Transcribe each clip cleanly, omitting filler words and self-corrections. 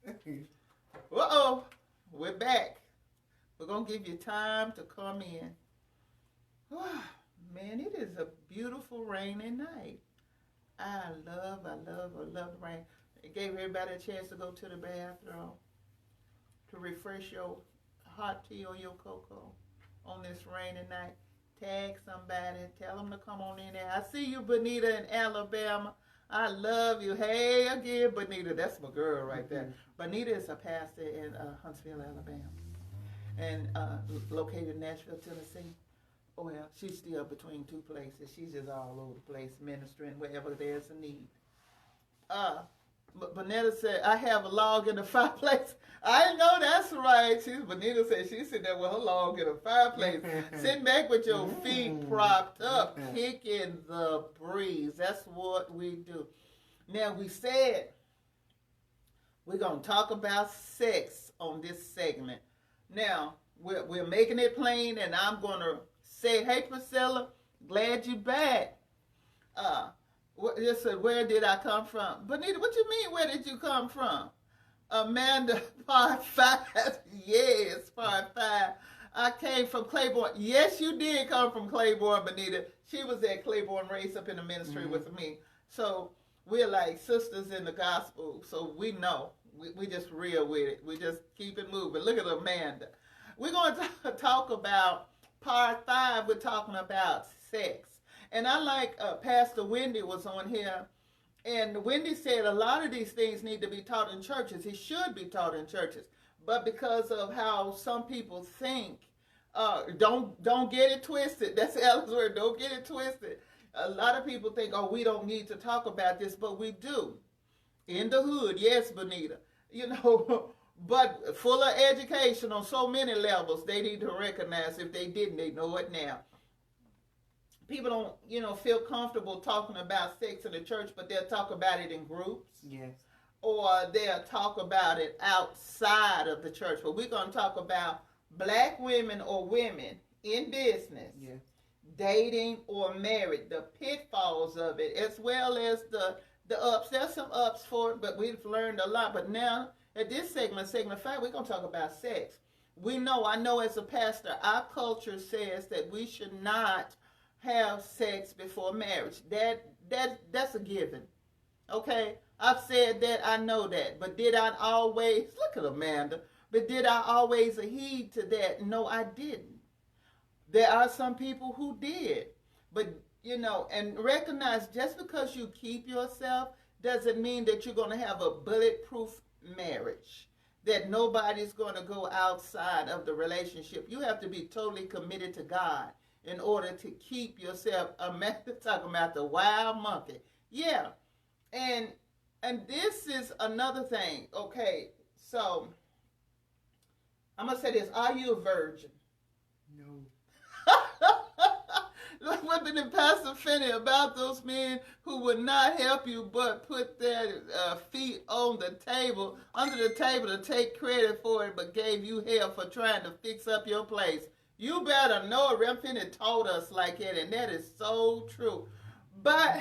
Uh-oh, we're back. We're going to give you time to come in. Man, it is a beautiful rainy night. I love rain. It gave everybody a chance to go to the bathroom, to refresh your hot tea or your cocoa on this rainy night. Tag somebody, tell them to come on in there. I see you, Bonita, in Alabama. I love you. Hey again, Bonita. That's my girl right there. Bonita is a pastor in Huntsville, Alabama, and located in Nashville, Tennessee. Oh, well, she's still between two places. She's just all over the place, ministering wherever there's a need. Bonita said, I have a log in the fireplace. I know that's right. Bonita said she's sitting there with her log in the fireplace, sitting back with your feet propped up, kicking the breeze. That's what we do. Now, we said we're going to talk about sex on this segment. Now, we're making it plain, and I'm going to say, hey, Priscilla, glad you back. Just said, where did I come from? Bonita, what you mean, where did you come from? Amanda, part 5. Yes, part 5. I came from Claiborne. Yes, you did come from Claiborne, Bonita. She was at Claiborne Race up in the ministry with me. So we're like sisters in the gospel. So we know. We just real with it. We just keep it moving. Look at Amanda. We're going to talk about part 5. We're talking about sex. And I like Pastor Wendy was on here, and Wendy said a lot of these things need to be taught in churches. It should be taught in churches. But because of how some people think, don't get it twisted. That's Alice's word, don't get it twisted. A lot of people think, oh, we don't need to talk about this, but we do. In the hood, yes, Bonita. You know, but full of education on so many levels, they need to recognize. If they didn't, they know it now. People don't, feel comfortable talking about sex in the church, but they'll talk about it in groups. Yes. Or they'll talk about it outside of the church. But we're going to talk about black women or women in business, dating or married, the pitfalls of it, as well as the ups. There's some ups for it, but we've learned a lot. But now, at this segment 5, we're going to talk about sex. I know as a pastor, our culture says that we should not have sex before marriage. That's a given. Okay? I've said that, I know that. But did I always, look at Amanda, but did I always heed to that? No, I didn't. There are some people who did. But, and recognize just because you keep yourself doesn't mean that you're going to have a bulletproof marriage, that nobody's going to go outside of the relationship. You have to be totally committed to God in order to keep yourself. Talking about the wild monkey. Yeah. And this is another thing. Okay, so I'm going to say this. Are you a virgin? No. What did Pastor Finney about those men who would not help you but put their feet on the table, under the table, to take credit for it, but gave you hell for trying to fix up your place? You better know it. Rev Finney told us like that, and that is so true. But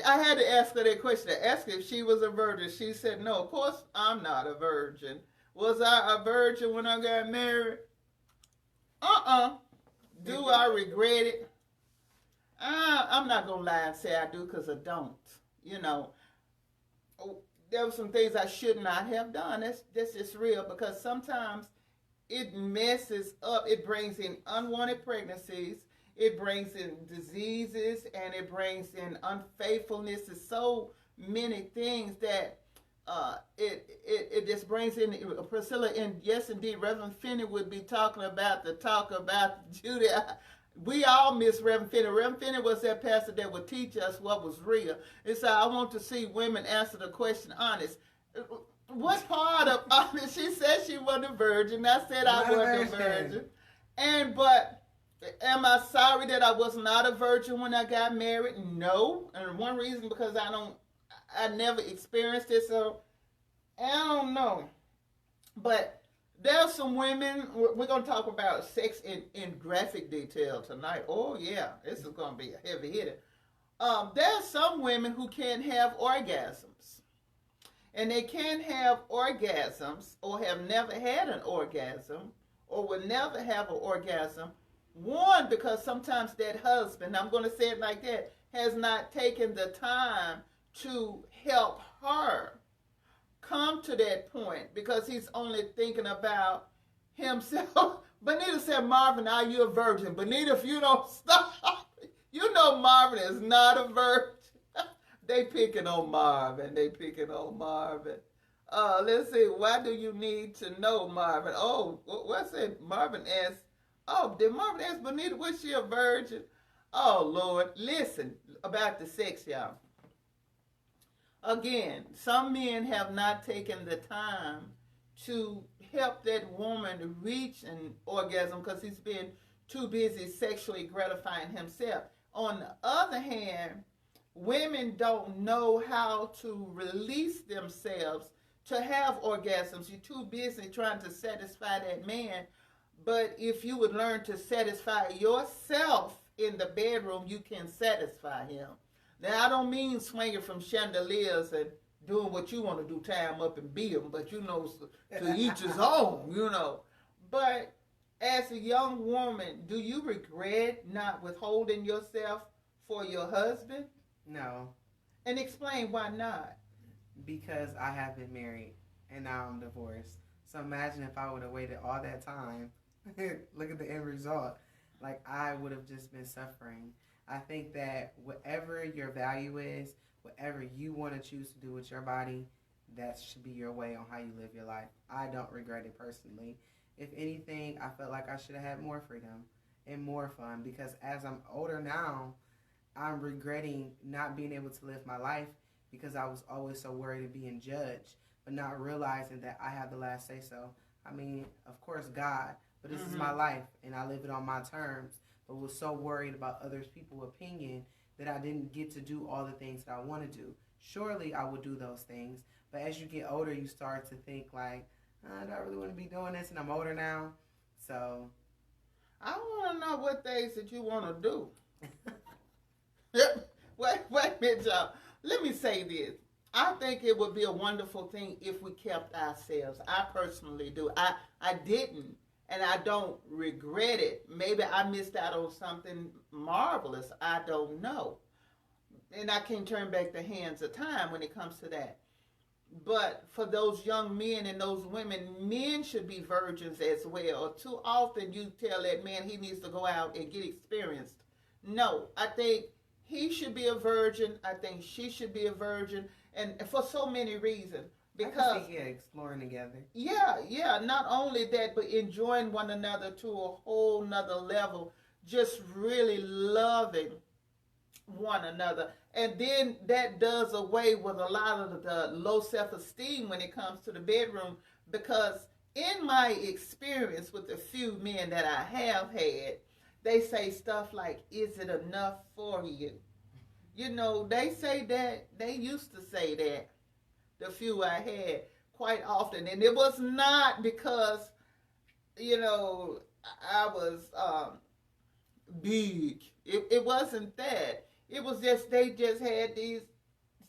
I had to ask her that question. I asked her if she was a virgin. She said, no, of course I'm not a virgin. Was I a virgin when I got married? Do I regret it? I'm not going to lie and say I do, because I don't. There were some things I should not have done. That's just real, because sometimes it messes up. It brings in unwanted pregnancies. It brings in diseases, and it brings in unfaithfulness. There's so many things that it just brings in. Priscilla, and yes, indeed, Reverend Finney would be talking about Judy. We all miss Reverend Finney. Reverend Finney was that pastor that would teach us what was real. And so I want to see women answer the question honest. What part of honest? She said she wasn't a virgin. I said I wasn't a virgin. But am I sorry that I was not a virgin when I got married? No. And one reason, because I never experienced it, so I don't know. But there's some women, we're going to talk about sex in graphic detail tonight. Oh, yeah, this is going to be a heavy hitter. There's some women who can't have orgasms. And they can't have orgasms or have never had an orgasm or will never have an orgasm. One, because sometimes that husband, I'm going to say it like that, has not taken the time to help her come to that point because he's only thinking about himself. Bonita said, Marvin, are you a virgin? Bonita, if you don't stop, you know Marvin is not a virgin. They picking on Marvin. Let's see. Why do you need to know, Marvin? Oh, what's it? Marvin asked. Oh, did Marvin ask Bonita, was she a virgin? Oh, Lord. Listen about the sex, y'all. Again, some men have not taken the time to help that woman reach an orgasm because he's been too busy sexually gratifying himself. On the other hand, women don't know how to release themselves to have orgasms. You're too busy trying to satisfy that man. But if you would learn to satisfy yourself in the bedroom, you can satisfy him. Now, I don't mean swinging from chandeliers and doing what you want to do, tie him up and beat him, but to each his own, But as a young woman, do you regret not withholding yourself for your husband? No. And explain why not. Because I have been married and now I'm divorced. So imagine if I would have waited all that time. Look at the end result. Like, I would have just been suffering. I think that whatever your value is, whatever you want to choose to do with your body, that should be your way on how you live your life. I don't regret it personally. If anything, I felt like I should have had more freedom and more fun because as I'm older now, I'm regretting not being able to live my life because I was always so worried of being judged, but not realizing that I have the last say so. I mean, of course, God, but this is my life and I live it on my terms, but was so worried about other people's opinion that I didn't get to do all the things that I want to do. Surely I would do those things, but as you get older, you start to think like, do I really want to be doing this? And I'm older now, so. I want to know what things that you want to do. Wait a minute, y'all. Let me say this. I think it would be a wonderful thing if we kept ourselves. I personally do. I didn't, and I don't regret it. Maybe I missed out on something marvelous. I don't know. And I can't turn back the hands of time when it comes to that. But for those young men and those women, men should be virgins as well. Too often you tell that man he needs to go out and get experienced. No, I think he should be a virgin. I think she should be a virgin. And for so many reasons. Because, exploring together. Yeah. Not only that, but enjoying one another to a whole nother level. Just really loving one another. And then that does away with a lot of the low self-esteem when it comes to the bedroom. Because in my experience with the few men that I have had, they say stuff like, is it enough for you? They say that, they used to say that, the few I had, quite often. And it was not because, I was big. It wasn't that. It was just, they just had these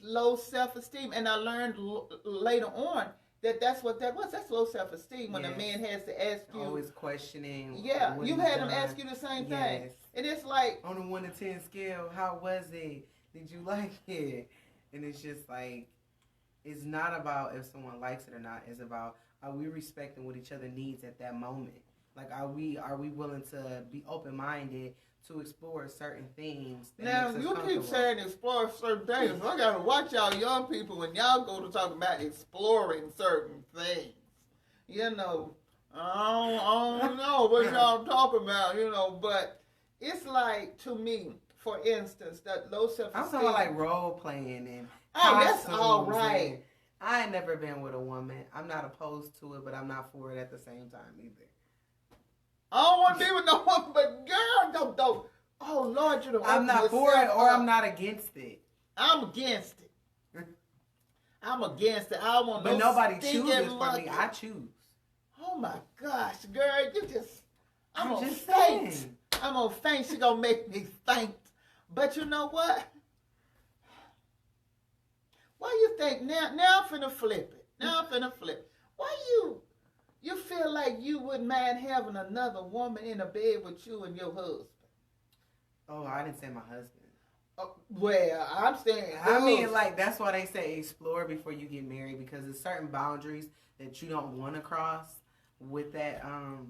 low self-esteem. And I learned later on that that's what that was. That's low self-esteem when a man has to ask you. Always questioning. Yeah, you had him ask you the same thing. And it's like. On a 1 to 10 scale, how was it? Did you like it? And it's just like, it's not about if someone likes it or not. It's about, are we respecting what each other needs at that moment? Like, are we willing to be open-minded to explore certain things? Now, you keep saying explore certain things. I got to watch y'all young people when y'all go to talk about exploring certain things. I don't know what y'all talking about, but it's like, to me, for instance, that low self-esteem. I'm talking about like role-playing and that's all right. I ain't never been with a woman. I'm not opposed to it, but I'm not for it at the same time either. I don't want to be with no woman, but girl, don't. Oh, Lord, I'm not for it or I'm not against it. I'm against it. I don't want but nobody chooses for me. I choose. Oh, my gosh, girl, you just... I'm going to saying. faint. I'm going to faint. She going to make me faint. But you know what? Why you think now I'm finna flip it. Now I'm finna flip it. Why you feel like you wouldn't mind having another woman in a bed with you and your husband? Oh, I didn't say my husband. Well, I'm saying I mean, like, that's why they say explore before you get married, because there's certain boundaries that you don't want to cross with that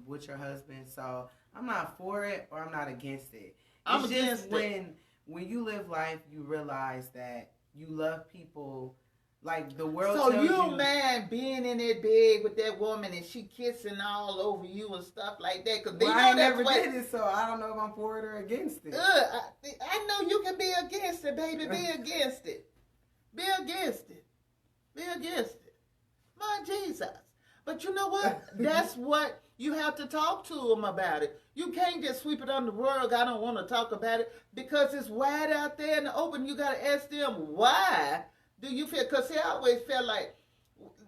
with your husband. So I'm not for it or I'm not against it. I'm It's against just it. when you live life, you realize that you love people. Like, the world So tells you man being in that bed with that woman and she kissing all over you and stuff like that? Cause they well, know I ain't that's never what. did it, so I don't know if I'm for it or against it. I know you can be against it, baby. Be against it. Be against it. Be against it. My Jesus. But you know what? That's what you have to talk to them about it. You can't just sweep it under the rug. I don't want to talk about it because it's wide out there in the open. You got to ask them, why do you feel? Because see, I always felt like,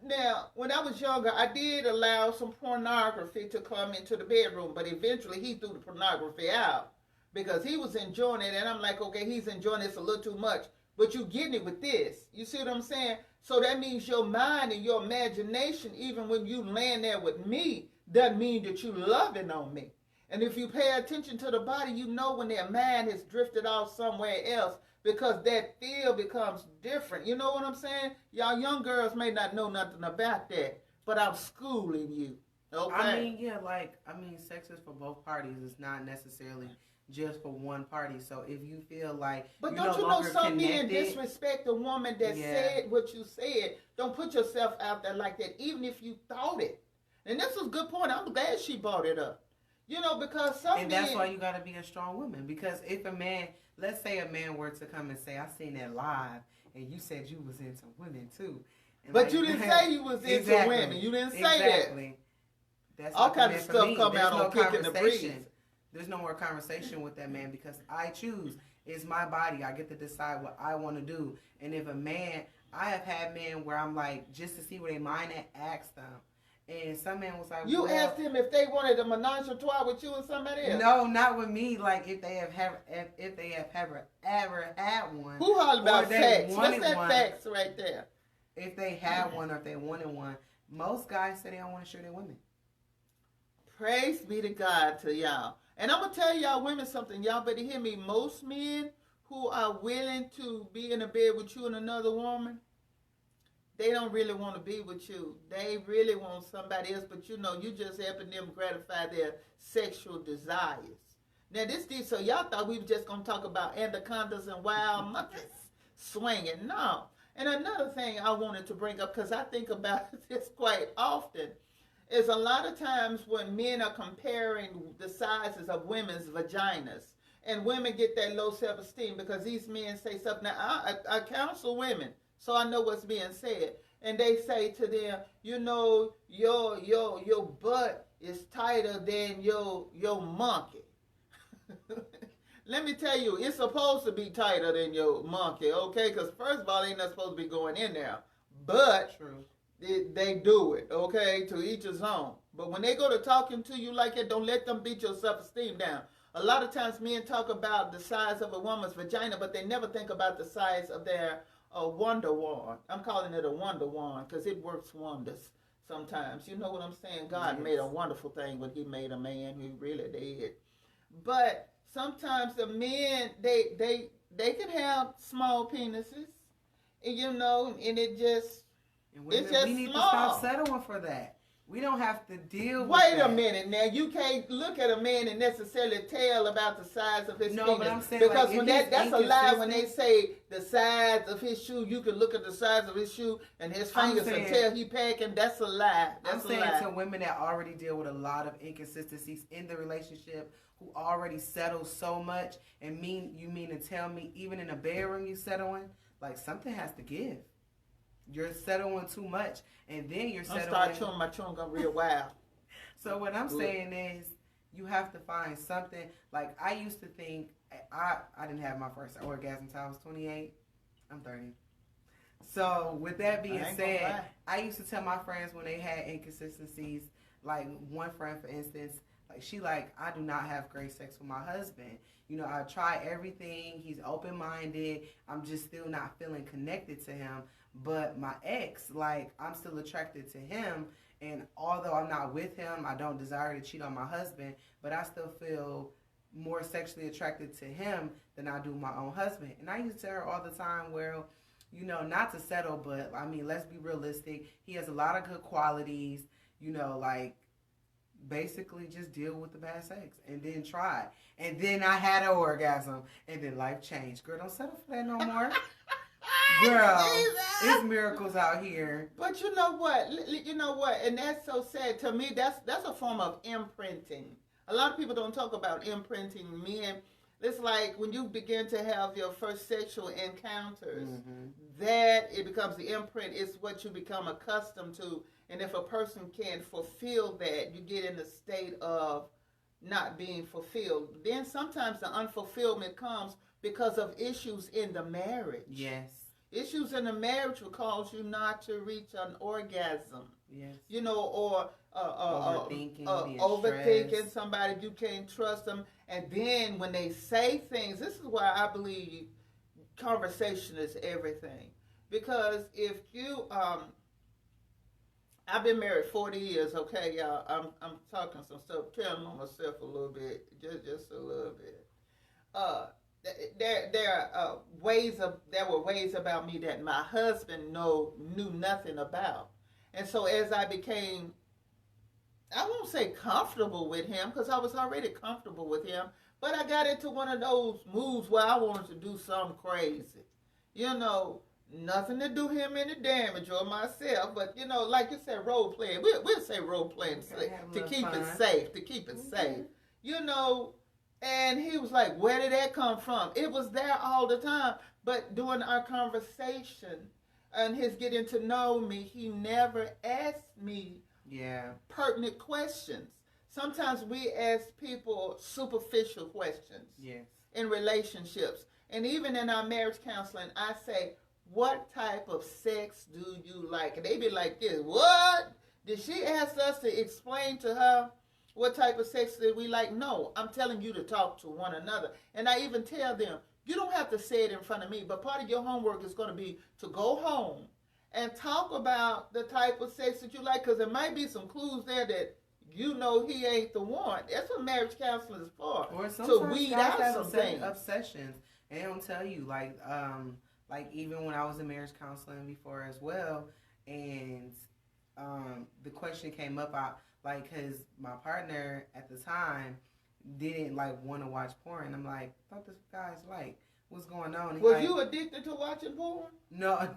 now, when I was younger, I did allow some pornography to come into the bedroom, but eventually he threw the pornography out because he was enjoying it, and I'm like, okay, he's enjoying this a little too much, but you getting it with this. You see what I'm saying? So that means your mind and your imagination, even when you laying there with me, doesn't mean that you loving on me. And if you pay attention to the body, you know when their mind has drifted off somewhere else, because that feel becomes different. You know what I'm saying? Y'all young girls may not know nothing about that, but I'm schooling you. Okay? I mean, yeah, sex is for both parties. It's not necessarily just for one party. So if you feel like but you're don't no you know longer some men connected, disrespect the woman that said what you said? Don't put yourself out there like that, even if you thought it. And this was a good point. I'm glad she brought it up. You know, because some and men... that's why you got to be a strong woman. Because if a man, let's say a man were to come and say, I seen that live, and you said you was into women too. And but you didn't say you was into women. You didn't say that. That's all kinds of stuff come out on Kicking the Breeze. There's no more conversation with that man because I choose. It's my body. I get to decide what I want to do. And if a man, I have had men where I'm like, just to see where they mind at, ask them. And some man was like, you asked him if they wanted a menage a trois with you and somebody else? No, not with me. Like if they have ever had one. Who holler about facts? What's that facts right there? If they had one or if they wanted one, most guys say they don't want to share their women. Praise be to God to y'all. And I'm going to tell y'all women something. Y'all better hear me. Most men who are willing to be in a bed with you and another woman, they don't really want to be with you. They really want somebody else, but you know, you just helping them gratify their sexual desires. Now, so y'all thought we were just going to talk about anacondas and wild monkeys swinging. No. And another thing I wanted to bring up, because I think about this quite often, is a lot of times when men are comparing the sizes of women's vaginas, and women get that low self-esteem because these men say something. Now, I counsel women, so I know what's being said. And they say to them, you know, your butt is tighter than your monkey. Let me tell you, it's supposed to be tighter than your monkey, okay? Because first of all, they ain't not supposed to be going in there. But true. They do it, okay? To each his own. But when they go to talking to you like that, don't let them beat your self-esteem down. A lot of times men talk about the size of a woman's vagina, but they never think about the size of their wonder wand. I'm calling it a wonder wand because it works wonders sometimes. You know what I'm saying? God made a wonderful thing when he made a man. He really did. But sometimes the men, they can have small penises, and you know, and it just... And women, we need to stop settling for that. We don't have to deal with Wait that. a minute now. You can't look at a man and necessarily tell about the size of his penis. But I'm saying, because like, when that's a lie when they say the size of his shoe. You can look at the size of his shoe and his fingers and tell he packing. That's a lie. I'm saying to women that already deal with a lot of inconsistencies in the relationship, who already settle so much, and you mean to tell me even in a bedroom you settling? Like, something has to give. You're settling too much, and then you're settling. I'll start chewing my chewing gum real wild. So what I'm saying is, you have to find something. Like, I used to think, I didn't have my first orgasm until I was 28. I'm 30. So with that being said, I used to tell my friends when they had inconsistencies, like one friend, for instance, Like, she like, I do not have great sex with my husband. You know, I try everything. He's open-minded. I'm just still not feeling connected to him. But my ex, like, I'm still attracted to him. And although I'm not with him, I don't desire to cheat on my husband, but I still feel more sexually attracted to him than I do my own husband. And I used to tell her all the time, well, you know, not to settle, but I mean, let's be realistic. He has a lot of good qualities, you know, like, basically just deal with the bad sex and then try. And then I had an orgasm and then life changed. Girl, don't settle for that no more. Girl, it's miracles out here. But you know what? And that's so sad. To me, that's a form of imprinting. A lot of people don't talk about imprinting men. It's like when you begin to have your first sexual encounters, that it becomes the imprint. It's what you become accustomed to. And if a person can't fulfill that, you get in a state of not being fulfilled. Then sometimes the unfulfillment comes because of issues in the marriage. Yes. Issues in the marriage will cause you not to reach an orgasm. Yes. You know, or overthinking somebody, you can't trust them. And then when they say things, this is why I believe conversation is everything. Because if you, I've been married 40 years, okay, y'all. I'm talking some stuff, telling on myself a little bit, just a little bit. There were ways about me that my husband knew nothing about. And so as I became, I won't say comfortable with him, because I was already comfortable with him, but I got into one of those moods where I wanted to do something crazy. You know, nothing to do him any damage or myself, but, you know, like you said, role playing. We'll say role playing to keep it safe, You know, and he was like, where did that come from? It was there all the time. But during our conversation and his getting to know me, he never asked me pertinent questions. Sometimes we ask people superficial questions in relationships. And even in our marriage counseling, I say, what type of sex do you like? And they be like this, what? Did she ask us to explain to her what type of sex did we like? No, I'm telling you to talk to one another. And I even tell them, you don't have to say it in front of me, but part of your homework is going to be to go home and talk about the type of sex that you like, because there might be some clues there that you know he ain't the one. That's what marriage counseling is for. Or sometimes to weed guys out have some things. obsessions. And they don't tell you, like even when I was in marriage counseling before as well, and the question came up, because my partner at the time didn't like want to watch porn. I'm like, I thought this guy's like, what's going on? Was you addicted to watching porn? No.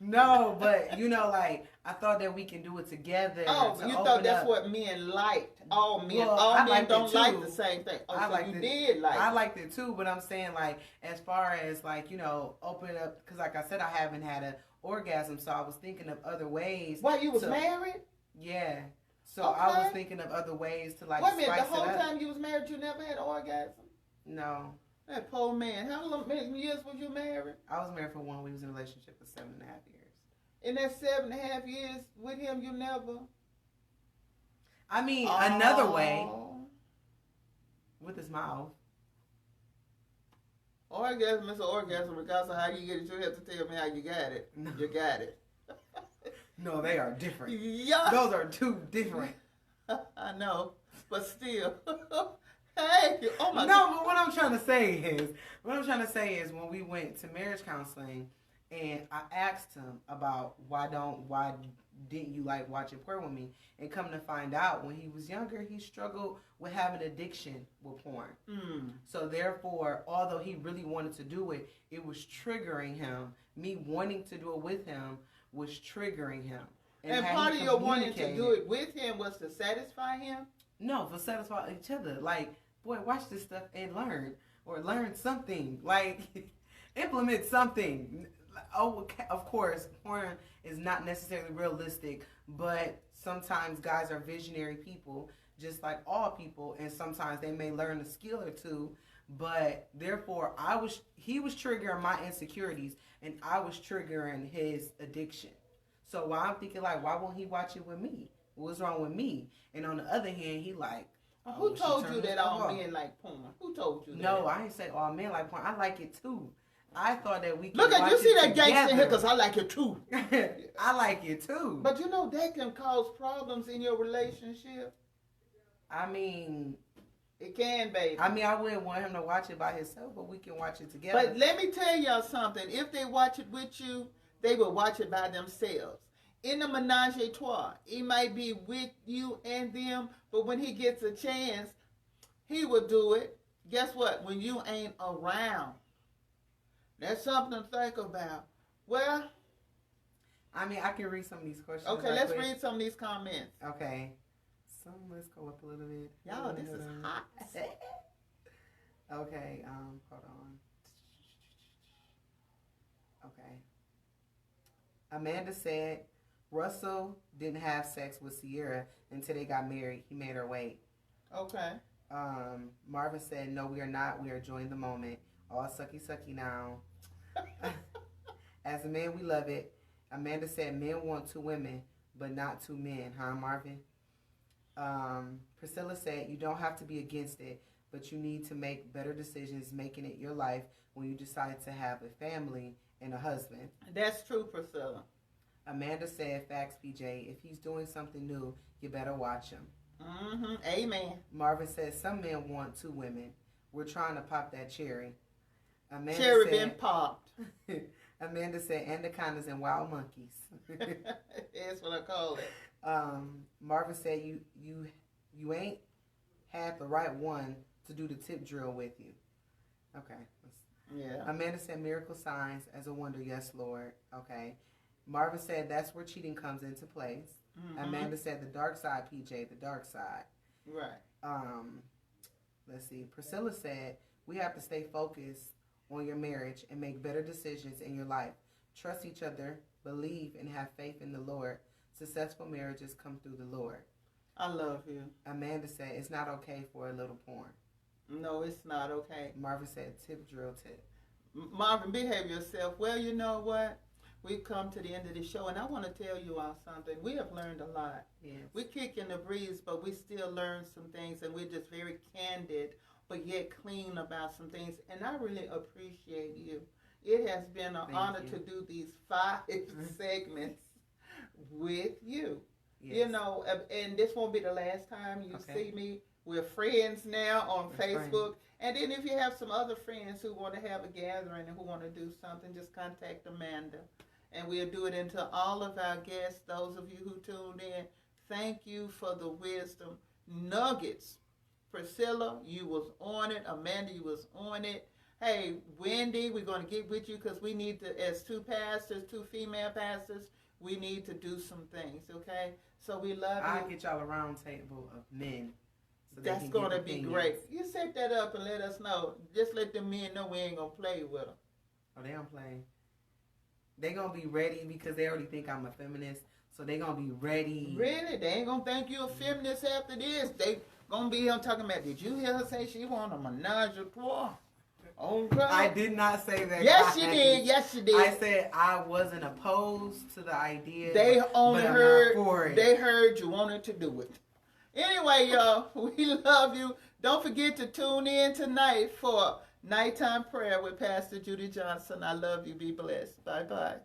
No, but you know, like, I thought that we can do it together. Oh, you thought that's what men liked. All men don't like the same thing. Oh, I liked it too, but I'm saying, like, as far as, like, you know, open up, because like I said, I haven't had an orgasm, so I was thinking of other ways. While you was married? Yeah. So I was thinking of other ways to, like, wait a minute, the whole time you was married, you never had an orgasm? No. That poor man. How many years was you married? I was married for 1. We was in a relationship for 7.5 years. In that 7.5 years with him, you never? I mean, another way. With his mouth. Orgasm is an orgasm regardless of how you get it. You have to tell me how you got it. No. You got it. No, they are different. Yeah. Those are two different. I know, but still. Hey, oh my God. No, but what I'm trying to say is when we went to marriage counseling and I asked him about why didn't you like watching porn with me, and come to find out when he was younger he struggled with having addiction with porn. So therefore, although he really wanted to do it, it was triggering him. Me wanting to do it with him was triggering him. And part of your wanting to do it with him was to satisfy him? No, for satisfy each other. Like, boy, watch this stuff and learn something. Like, implement something. Oh, of course, porn is not necessarily realistic, but sometimes guys are visionary people, just like all people, and sometimes they may learn a skill or two. But therefore, he was triggering my insecurities, and I was triggering his addiction. So I'm thinking, like, why won't he watch it with me? What's wrong with me? And on the other hand, he like, who told you that all men like porn? Who told you that? No, I ain't say all men like porn. I like it too. I thought that we could look at watch you see it that gangster here because I like it too. I like it too. But you know that can cause problems in your relationship. I mean, it can, baby. I mean, I wouldn't want him to watch it by himself, but we can watch it together. But let me tell y'all something. If they watch it with you, they will watch it by themselves. In the menage a trois, he might be with you and them, but when he gets a chance, he will do it. Guess what? When you ain't around. That's something to think about. Well, I mean, I can read some of these questions. Okay, let's read some of these comments. Okay. Let's go up a little bit. Y'all, this is hot. Okay, hold on. Okay. Amanda said, Russell didn't have sex with Sierra until they got married. He made her wait. Okay. Marvin said, no, we are not. We are enjoying the moment. All sucky sucky now. As a man, we love it. Amanda said, men want 2 women, but not 2 men. Huh, Marvin? Priscilla said, you don't have to be against it, but you need to make better decisions making it your life when you decide to have a family and a husband. That's true, Priscilla. Amanda said, facts, PJ. If he's doing something new, you better watch him. Mm-hmm. Amen. Marvin said, some men want 2 women. We're trying to pop that cherry. Amanda cherry said, been popped. Amanda said, anacondas and wild monkeys. That's what I call it. Marvin said, you ain't had the right one to do the tip drill with you. Okay. Yeah. Amanda said, miracle signs as a wonder. Yes, Lord. Okay. Marvin said, that's where cheating comes into place. Mm-hmm. Amanda said, the dark side, PJ, the dark side. Right. Let's see. Priscilla said, we have to stay focused on your marriage and make better decisions in your life. Trust each other, believe, and have faith in the Lord. Successful marriages come through the Lord. I love you. Amanda said, it's not okay for a little porn. No, it's not okay. Marvin said, tip drill tip. Marvin, behave yourself. Well, you know what? We've come to the end of the show, and I want to tell you all something. We have learned a lot. Yes. We kick in the breeze, but we still learn some things, and we're just very candid, but yet clean about some things. And I really appreciate you. It has been an honor to do these 5 segments with you. Yes. You know, and this won't be the last time you see me. We're friends now on Facebook. And then if you have some other friends who want to have a gathering and who want to do something, just contact Amanda. And we'll do it into all of our guests, those of you who tuned in. Thank you for the wisdom nuggets. Priscilla, you was on it. Amanda, you was on it. Hey, Wendy, we're going to get with you because we need to, as 2 pastors, 2 female pastors, we need to do some things, okay? So we love you. I'll get y'all a round table of men. So that's going to be great. You set that up and let us know. Just let the men know we ain't going to play with them. Oh, they don't play. They going to be ready because they already think I'm a feminist. So they going to be ready. Really? They ain't going to think you a feminist after this. They going to be here talking about, did you hear her say she want a menage a trois? Okay. I did not say that. Yes, you did. Yes, you did. I said I wasn't opposed to the idea. They only heard. I'm not for it. They heard you wanted to do it. Anyway, y'all, we love you. Don't forget to tune in tonight for Nighttime Prayer with Pastor Judy Johnson. I love you. Be blessed. Bye-bye.